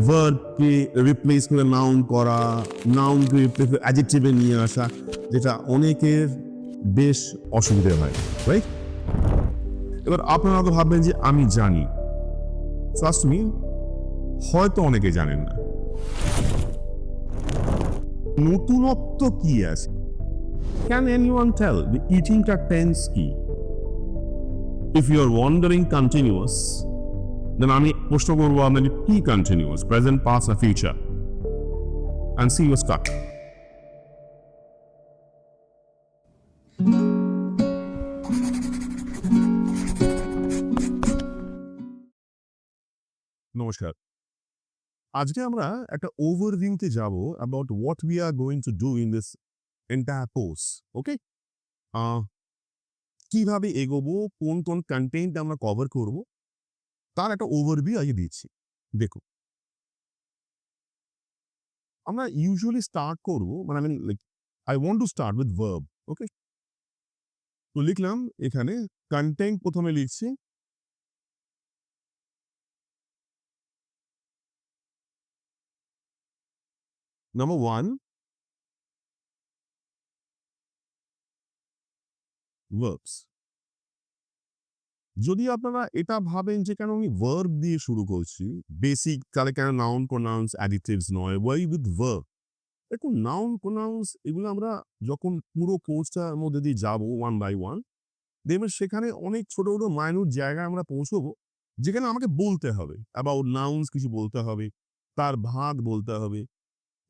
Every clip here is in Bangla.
ভার্বকে রিপ্লেস করে নাউন করা, নাউনকে রিপ্লেস করে অ্যাডজেক্টিভে নিয়ে আসা, যেটা অনেকের বেশ অসুবিধা হয়, রাইট? এবার আপনারা তো ভাববেন যে আমি জানি, ট্রাস্ট মি, হয়তো অনেকে জানেন না। নতুনত্ব কি আছে? Can anyone tell the ইটিংটা টেন্স কি? If you are wondering continuous, then আমি প্রশ্ন করবো আপনাকে কি কন্টিনিউয়াস, প্রেজেন্ট, পাস্ট না future? And see you stuck. নমস্কার। আজকে আমরা একটা ওভারভিউতে যাব about what we are going to do in this entire course. ওকে? কিভাবে এগোবো, কোন কোন কন্টেন্ট আমরা কভার করব, তার একটা ওভারভিউ আগে দিচ্ছি। দেখুন, আমরা ইউজুয়ালি স্টার্ট করব, মানে I mean like I want to start with verb. ওকে? তো লিখলাম এখানে কন্টেন্ট, প্রথমে লিখছি নাম্বার 1 verbs. যদি আপনারা এটা ভাবেন যে কেন আমি ভার্ব দিয়ে শুরু করছি, বেসিক, তাহলে কেন নাউন, প্রোনাউন্স, অ্যাডিটিভস নয়, ওয়াই উইথ ভার্ব? দেখুন, নাউন, প্রোনাউন্স এগুলো আমরা যখন পুরো কোর্সটার মধ্যে দিয়ে যাব ওয়ান বাই ওয়ান, দেখবেন সেখানে অনেক ছোট ছোট মাইনুট জায়গায় আমরা পৌঁছবো, যেখানে আমাকে বলতে হবে অ্যাবাউট নাউন্স, কিছু বলতে হবে, তার ভাগ বলতে হবে,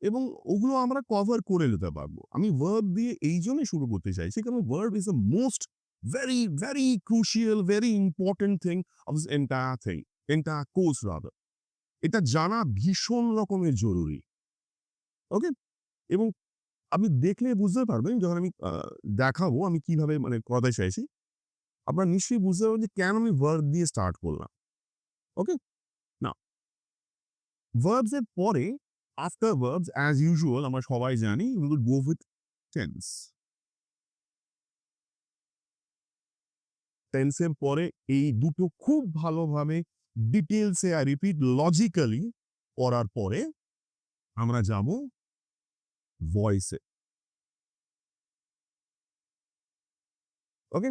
এবং ওগুলো আমরা কভার করে নিতে পারবো। আমি ভার্ব দিয়ে এই জন্যই শুরু করতে চাইছি কারণ verb is the most very, very crucial, very important thing of this entire course rather. এটা জানা ভীষণ রকমের জরুরি। ওকে? এবং আপনি দেখলে বুঝতে পারবেন, যখন আমি দেখাবো আমি কিভাবে মানে করতে চাইছি, আপনারা নিশ্চয়ই বুঝতে পারবেন যে কেন আমি ভার্ব দিয়ে স্টার্ট করলাম। ওকে? না, ভার্বস এর পরে, আফটার ভার্বস অ্যাজ ইউজুয়াল আমরা সবাই জানি we will go with tense. টেন্সের পরে এই দুটো খুব ভালোভাবে ডিটেলসে আর রিপিট লজিক্যালি করার পরে আমরা যাব ভয়েসে। ওকে?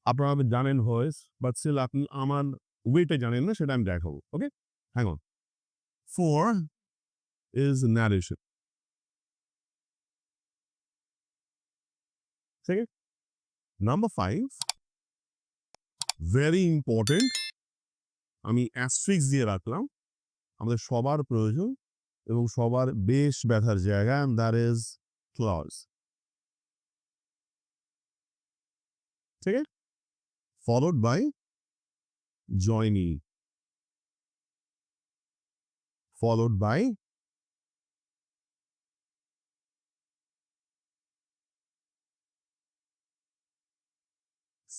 আপনারা জানেন ভয়েস, বাট স্টিল আপনি আমার ওয়েটা জানেন না, সেটা আমি দেখাবো। Okay? Hang on. 4 is narration. ঠিক আছে? নাম্বার 5 ভেরি ইম্পর্টেন্ট, আমি অ্যাস্ট্রিক্স দিয়ে রাখলাম, আমাদের সবার প্রয়োজন এবং সবার বেশ ব্যথার জায়গা, and that is clause. ঠিক আছে? Followed by joining, followed by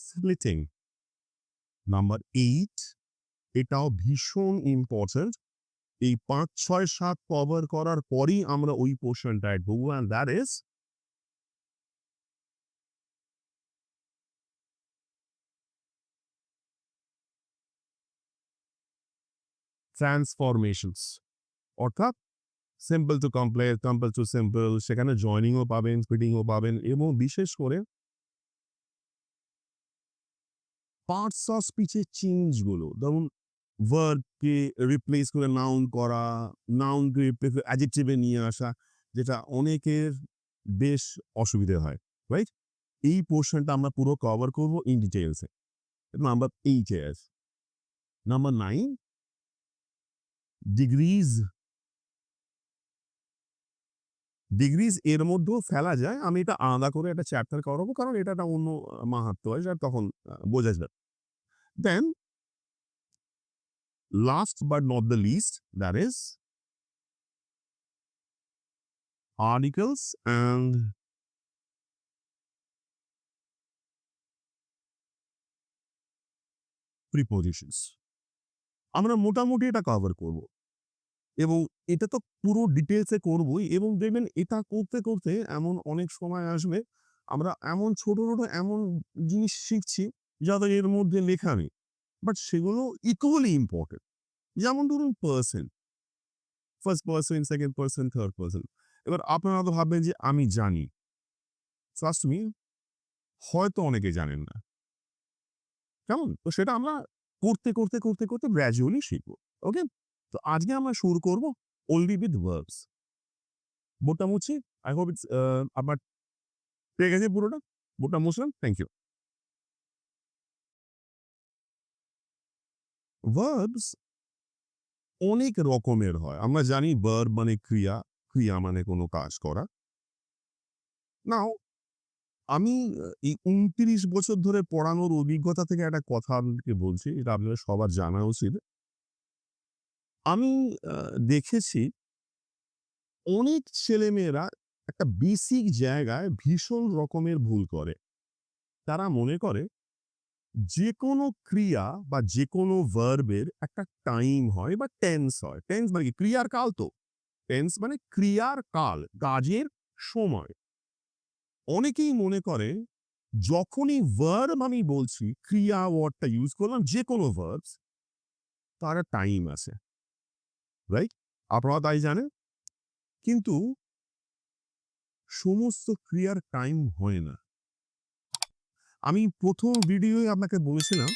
splitting. Number 8, এটাও ভীষণ ইম্পর্টেন্ট। এই 5, 6, 7 কভার করার পরেই আমরা ওই পোর্শনটায় ঢুকবো, and that is ট্রান্সফরমেশনস, অর্থাৎ simple to complex, complex to simple, সেখানে জয়নিংও পাবেন, স্প্লিটিংও পাবেন, এবং বিশেষ করে পার্টস অফ স্পিচের চেঞ্জগুলো, ধরুন ভার্বকে রিপ্লেস করে নাউন করা, নাউনকে রিপ্লেস করে অ্যাডজেক্টিভে নিয়ে আসা, যেটা অনেকের বেশ অসুবিধে হয়, রাইট? এই পোর্শনটা আমরা পুরো কভার করবো ইন ডিটেলসে। নাম্বার 8 এ নাম্বার 9 ডিগ্রিজ। ডিগ্রিজ এর মধ্যেও ফেলা যায়, আমি এটা আলাদা করে একটা চ্যাপ্টার করাবো, কারণ এটা একটা অন্য মাহাত্ম্য হয়, যেটা তখন বোঝা যাবে। Then last but not the least, that is articles and prepositions. আমরা মোটামুটি এটা কভার করব, এবং এটা তো পুরো ডিটেলসে করবই, এবং দেখবেন এটা করতে করতে এমন অনেক সময় আসবে আমরা এমন ছোট ছোট এমন জিনিস শিখছি যাদের এর মধ্যে লেখা নেই, বাট সেগুলো ইকুয়ালি ইম্পর্টেন্ট। যেমন ধরুন person, first person, second person, third person. এবার আপনারা হয়তো ভাববেন যে আমি জানি। ট্রাস্ট মি, হয়তো অনেকে জানেন না। কেমন? তো সেটা আমরা করতে গ্র্যাজুয়ালি শিখব। ওকে? তো আজকে আমরা শুরু করব only with verbs. বোর্ডটা মুছছি। আই হোপ ইটস আপনার পেয়ে গেছে পুরোটা? বোর্ডটা মুছলাম। Thank you. verbs অনেক রকমের হয়। আমরা জানি verb মানে ক্রিয়া, ক্রিয়া মানে কোনো কাজ করা। নাও আমি এই ২৯ বছর ধরে পড়ানোর অভিজ্ঞতা থেকে একটা কথা আপনাদেরকে বলছি। এটা আপনাদের সবার জানা উচিত। আমি আ দেখেছি অনেক ছেলেমেয়েরা একটা বেসিক জায়গায় ভীষণ রকমের ভুল করে। তারা মনে করে যেকোনো ক্রিয়া বা যেকোনো ভার্বের একটা টাইম হয় বা টেন্স হয়। টেন্স মানে কি? ক্রিয়ার কাল তো। টেন্স মানে ক্রিয়ার কাল, কাজের সময়। অনেকেই মনে করে যখনই ভার্ব আমি বলছি, ক্রিয়া ওয়ার্ডটা ইউজ করলাম যেকোনো ভার্বস, তার টাইম আছে। রাইট? আপনারা তাই জানেন। কিন্তু সমস্ত ক্রিয়ার টাইম হয় না। আমি ১ম ভিডিওয় আপনাকে বলেছিলাম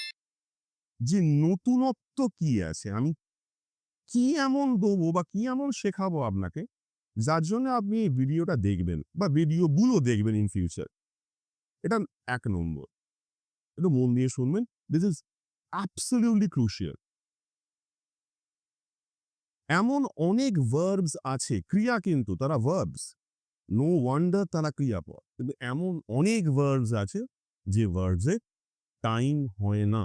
যে নতুনত্ব কি আছে? আমি কি এমন দেবো বা কি এমন শেখাবো আপনাকে, যার জন্য আপনি এই ভিডিওটা দেখবেন বা ভিডিওগুলো দেখবেন ইন ফিউচার। এটা ১ নম্বর। একটু মন দিয়ে শুনবেন। This is absolutely crucial. এমন অনেক ভার্বস আছে, ক্রিয়া কিন্তু তারা ভার্বস। নো ওয়ান্ডার তারা ক্রিয়াপদ। কিন্তু এমন অনেক ভার্বস আছে যে ভার্বস এ টাইম হয় না,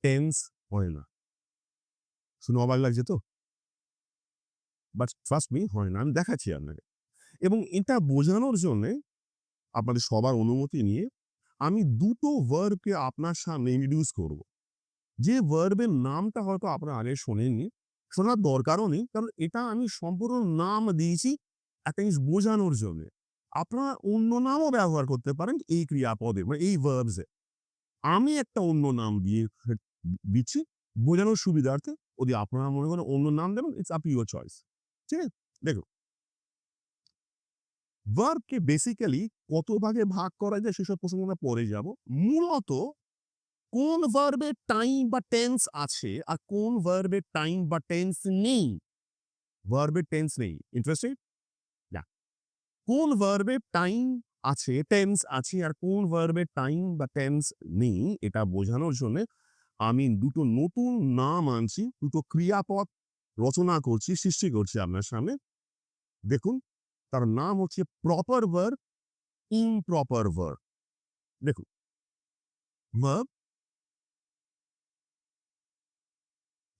টেন্স হয় না। শুনে অবাক লাগছে তো? বাট ট্রাস্ট মি, হয় না। আমি দেখাচ্ছি আপনাকে। এবং এটা বোঝানোর জন্যে আপনাদের সবার অনুমতি নিয়ে আমি ২ টো ভার্বকে আপনার সামনে ইন্ট্রোডিউস করব। যে ভার্বের নামটা হয়তো আপনারা আগে শোনেননি, শোনার দরকারও নেই। কারণ এটা আমি সম্পূর্ণ নাম দিয়েছি একটা জিনিস বোঝানোর জন্যে। আপনারা অন্য নামও ব্যবহার করতে পারেন এই ক্রিয়াপদে, মানে এই ভার্বস এ। আমি একটা অন্য নাম দিয়ে দিচ্ছি বোঝানোর সুবিধার্থে। যদি আপনারা মনে করেন অন্য নাম দেবেন, it's up to your choice. ঠিক আছে? দেখুন, ভার্বকে বেসিক্যালি কত ভাগে ভাগ করা যায় সেসব প্রসঙ্গে আমরা পরে যাব। মূলত কোন ভার্বের টাইম বা টেন্স আছে আর কোন ভার্বের টাইম বা টেন্স নেই। ভার্বের টেন্স নেই। ইন্টারেস্টেড? না। কোন ভার্বের টাইম আছে, টেন্স আছে আর কোন ভার্বের টাইম বা টেন্স নেই, এটা বোঝানোর জন্য আমি ২ টো নতুন নাম আনছি, ২ টো ক্রিয়াপদ রচনা করছি, সৃষ্টি করছি আপনার সামনে। দেখুন, তার নাম হচ্ছে প্রপার ভার্ব, ইমপ্রপার ভার্ব। দেখুন, ভার্ব,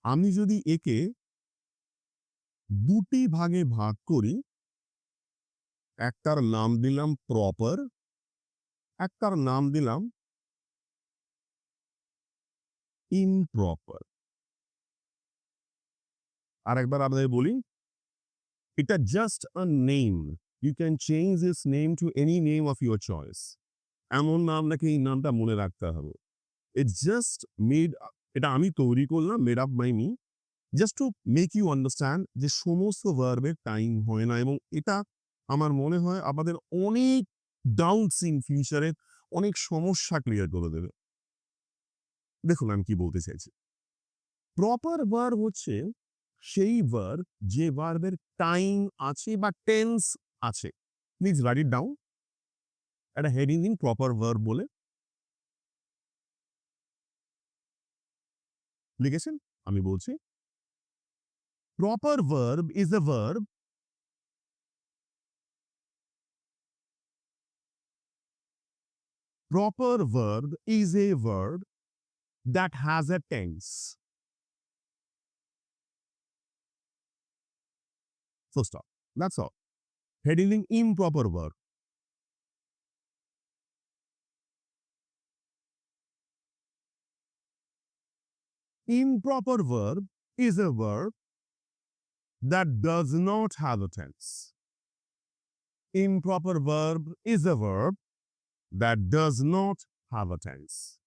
আমি যদি একে ২ টি ভাগে ভাগ করি, একটার নাম দিলাম প্রপার, একটার নাম দিলাম ইমপ্রপার। আরেকবার আপনাদের বলি, এটা just a name. You can change this name to any name of your choice. এমন নাম নাকি এই নামটা মনে রাখতে হবে। ইটস জাস্ট মেড আ, এটা আমি তৈরি করলাম, made up by me, just to make you understand যে সমস্ত ভার্বের টাইম হয় না। এবং এটা আমার মনে হয় আপনাদের অনেক ডাউটস ইন ফিউচারে অনেক সমস্যা ক্লিয়ার করে দেবে। দেখুন আমি কি বলতে চাইছি। প্রপার ভার্ব হচ্ছে সেই ভার্ব যে ভার্বের টাইম আছে বা টেন্স আছে। Please write it down. একটা হেডিং দিন প্রপার ভার্ব বলে। লিখেছেন? আমি বলছি, proper verb is a verb proper verb is a verb that has a tense. Full stop. That's all. Heading improper verb. Improper verb is a verb that does not have a tense. Improper verb is a verb that does not have a tense.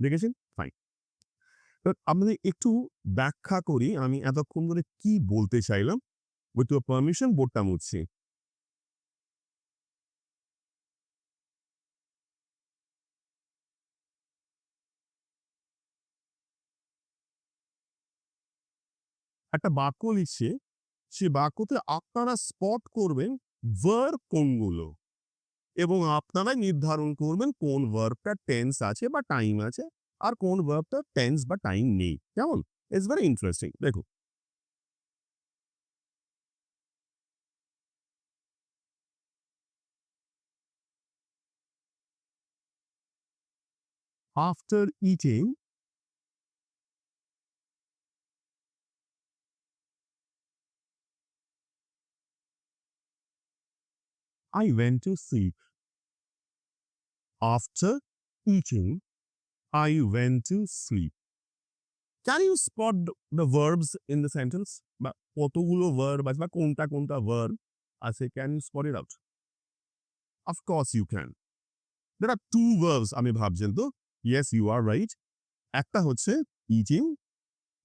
দেখেছেন? ফাইন। আপনাদের একটু ব্যাখ্যা করি আমি এতক্ষণ ধরে কি বলতে চাইলাম। উইথ ইউর পারমিশন বোর্ডটা মুছছি। একটা বাক্য লিখছে, সে বাক্যতে আপনারা স্পট করবেন ভার্ব কোনগুলো এবং আপনারাই নির্ধারণ করবেন কোন ভার্বটা টেন্স আছে বা টাইম আছে আর কোন ভার্বটা টেন্স বা টাইম নেই। কেমন? It's very interesting. দেখুন, after eating I went to sleep. After eating, I went to sleep. Can you spot the verbs in the sentence? বা কতগুলো verb আছে বা কোনটা কোনটা verb আছে? Can you spot it out? Of course you can. There are two verbs আমি ভাবছেন তো? Yes, you are right. একটা হচ্ছে eating,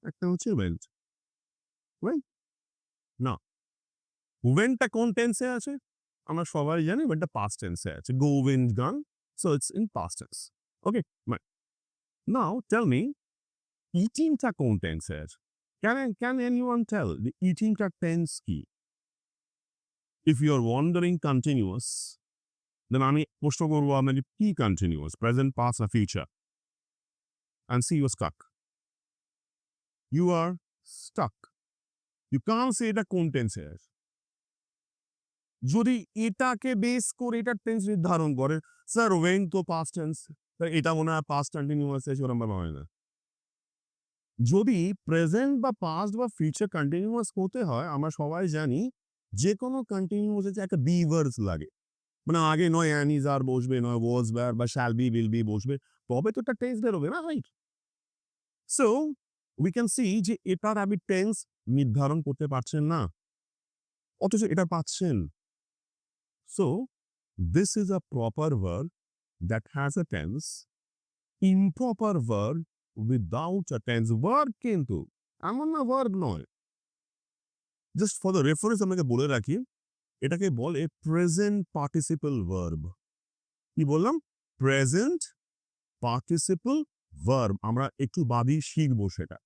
একটা হচ্ছে went. Right? Now, wentটা কোন টেন্সে আছে? আমরা সবাই জানি wentটা past tense এ আছে। Go, went, gone. So it's in past tense. Okay? Right. Now, tell me, eatingটা কোন টেন্সে আছে? Can anyone tell the eatingটা tense কি? If you are wondering continuous, then আমি প্রশ্ন করবো আপনাকে কি continuous? Present, past না future? And see you're stuck. You are stuck. You can't say এটা কোন টেন্সে আছে। যদি এটাকে বেস করে এটা টেন্স নির্ধারণ করে, স্যার ওয়েন তো পাস্ট টেন্স, এটা মনে হয় পাস্ট কন্টিনিউয়াস আছে, সেরকম ভাবে হয় না। যদি প্রেজেন্ট বা পাস্ট বা ফিউচার কন্টিনিউয়াস হতে হয়, আমরা সবাই জানি যে কোনো কন্টিনিউয়াস এর একটা বি ভার্বস লাগে। মানে আগে নয় অ্যান ইজ আর বসবে, নয় ওয়াজ ওয়্যার বা শ্যাল বি উইল বি বসবে, তবে তো একটা টেন্স বেরোবে না, right? So we can see যে এটার আপনি টেন্স নির্ধারণ করতে পারছেন না, অথচ এটা পাচ্ছেন। So this is a proper verb that has a tense, improper verb without a tense. Verb কিন্তু এমন না verb নয়। জাস্ট ফর দ্য রেফারেন্স আপনাকে বলে রাখি, এটাকে বলে প্রেজেন্ট পার্টিসিপল ভার্ব। কি বললাম? Present participle verb. আমরা একটু বাদই শিখবো সেটা,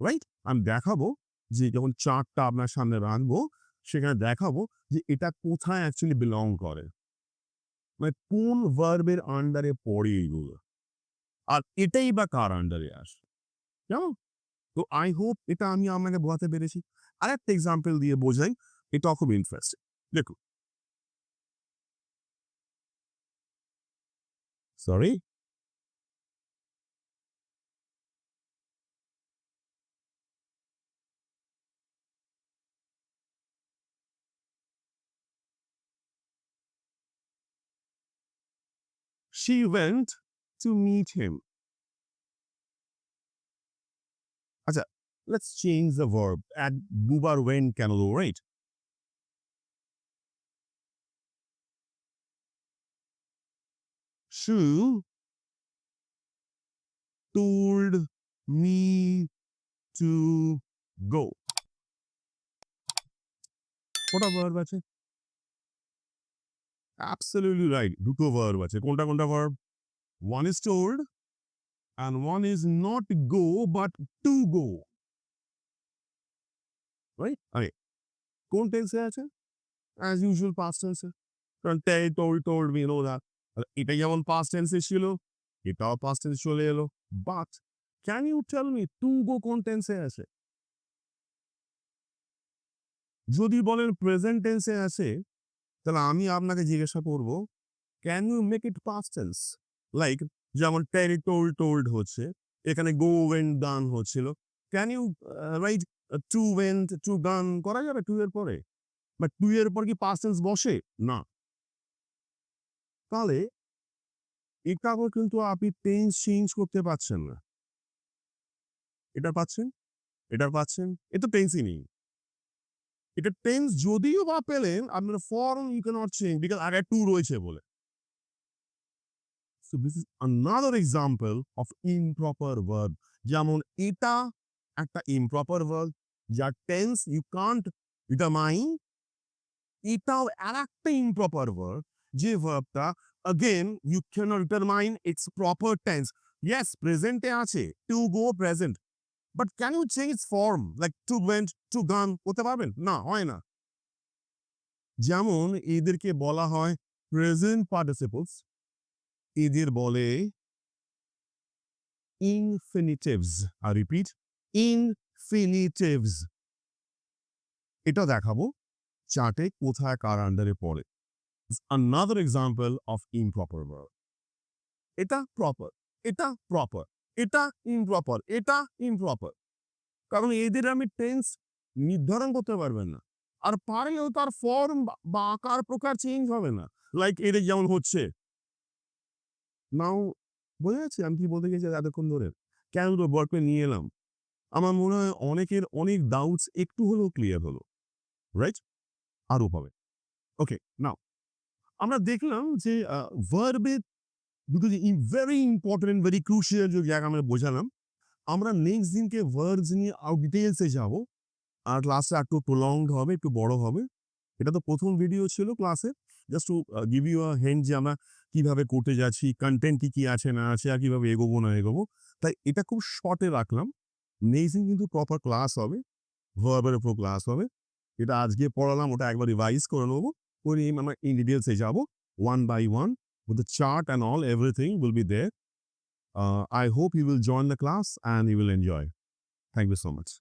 রাইট? আমি দেখাবো যে যখন চার্টটা আপনার সামনে রাখবো, সেখানে দেখাবো যে এটা কোথায় অ্যাকচুয়ালি বিলং করে, মানে কোন ভার্বের আন্ডারে পড়ে এগুলো, আর এটাই বা কার আন্ডারে আসে, কেমন? তো আই হোপ এটা আমি আপনাকে বোঝাতে পেরেছি। আরেকটা এক্সাম্পল দিয়ে বোঝাই, এটাও খুব ইন্টারেস্টিং। দেখুন, sorry, she went to meet him. আচ্ছা, let's change the verb. Add দুবার went কেন দেবো, right? She told me to go. কটা verb আছে? Absolutely right. দুটো verb আছে। কোনটা কোনটা verb? One is told and one is not go but to go. Right? Okay. কোন টেন্সে আছে? As usual past tense. কারণ told me, know that. এটা যেমন past tense এ ছিল, এটাও past tense চলে এলো। But can you tell me to go কোন টেন্সে আছে? যদি বলেন প্রেজেন্ট টেন্সে আছে, তাহলে আমি আপনাকে জিজ্ঞাসা করব, can you make it past tense? Like যেমন told হচ্ছে, এখানে go went done হচ্ছিল। Can you write to went to done করা যাবে টু এর পরে? বাট টু এর পর কি past tense বসে? না। তাহলে এটাও কিন্তু আপনি টেন্স চেঞ্জ করতে পারছেন না। এটা পাচ্ছেন, এটা পাচ্ছেন, এ তো টেন্সই নেই। এটা টেন্স যদিও বা পেলেন, আপনার form you can't change because আগে টু রয়েছে বলে। So this is another example of improper verb. যেমন এটা একটা ইমপ্রপার ভার্ব, যার টেন্স ইউ কান্ট ডিটারমাইন। এটাও আরেকটা ইমপ্রপার ভার্ব, যে ভার্বটা again you cannot determine its proper tense. Yes, প্রেজেন্টে আছে, to go present, but can you change form like to went, to gone? করতে পারবেন? না, হয় না। যেমন এদেরকে বলা হয় প্রেজেন্ট পার্টিসিপলস, এদের বলে ইনফিনিটিভস। আর রিপিট, ইনফিনিটিভস। এটা দেখাবো চার্টে কোথায় কার আন্ডারে পড়ে। Another example of improper verb. এটা প্রপার, এটা প্রপার, এটা ইমপ্রপার, এটা ইমপ্রপার। কারণ এদের আমি টেন্স নির্ধারণ করতে পারবেন না, আর পারলেও তার ফর্ম বা আকার প্রকার চেঞ্জ হবে না। লাইক এদের যেমন হচ্ছে নাও, বোঝা যাচ্ছে আমি কি বলতে গেছি এতক্ষণ ধরে? কেন তো বরকে নিয়ে এলাম, আমার মনে হয় অনেকের অনেক ডাউটস একটু হলেও ক্লিয়ার হলো, রাইট? আরো পাবে। ওকে, নাও আমরা দেখলাম যে ভার্বের দুটো যে ভেরি ইম্পর্টেন্ট, ভেরি ক্রুশিয়াল যে জায়গা আমরা বোঝালাম। আমরা নেক্সট দিনকে ভার্বস নিয়ে আরো ডিটেলসে যাব, আর ক্লাসটা একটু প্রলংড হবে, একটু বড় হবে। এটা তো প্রথম ভিডিও ছিল ক্লাসে, just to give you a hint যে আমরা কিভাবে করতে যাচ্ছি, কন্টেন্ট কি কি আছে না আছে, আর কিভাবে এগোবো না এগোবো। তাই এটা খুব শর্টে রাখলাম। নেক্সট দিন কিন্তু প্রপার ক্লাস হবে, ভার্বের উপর ক্লাস হবে। এটা আজকে পড়ালাম, ওটা একবার রিভাইজ করে নেবো, করে আমরা ইন ডিটেলসে যাব one by one with the chart and all, everything will be there. I hope you will join the class and you will enjoy. Thank you so much.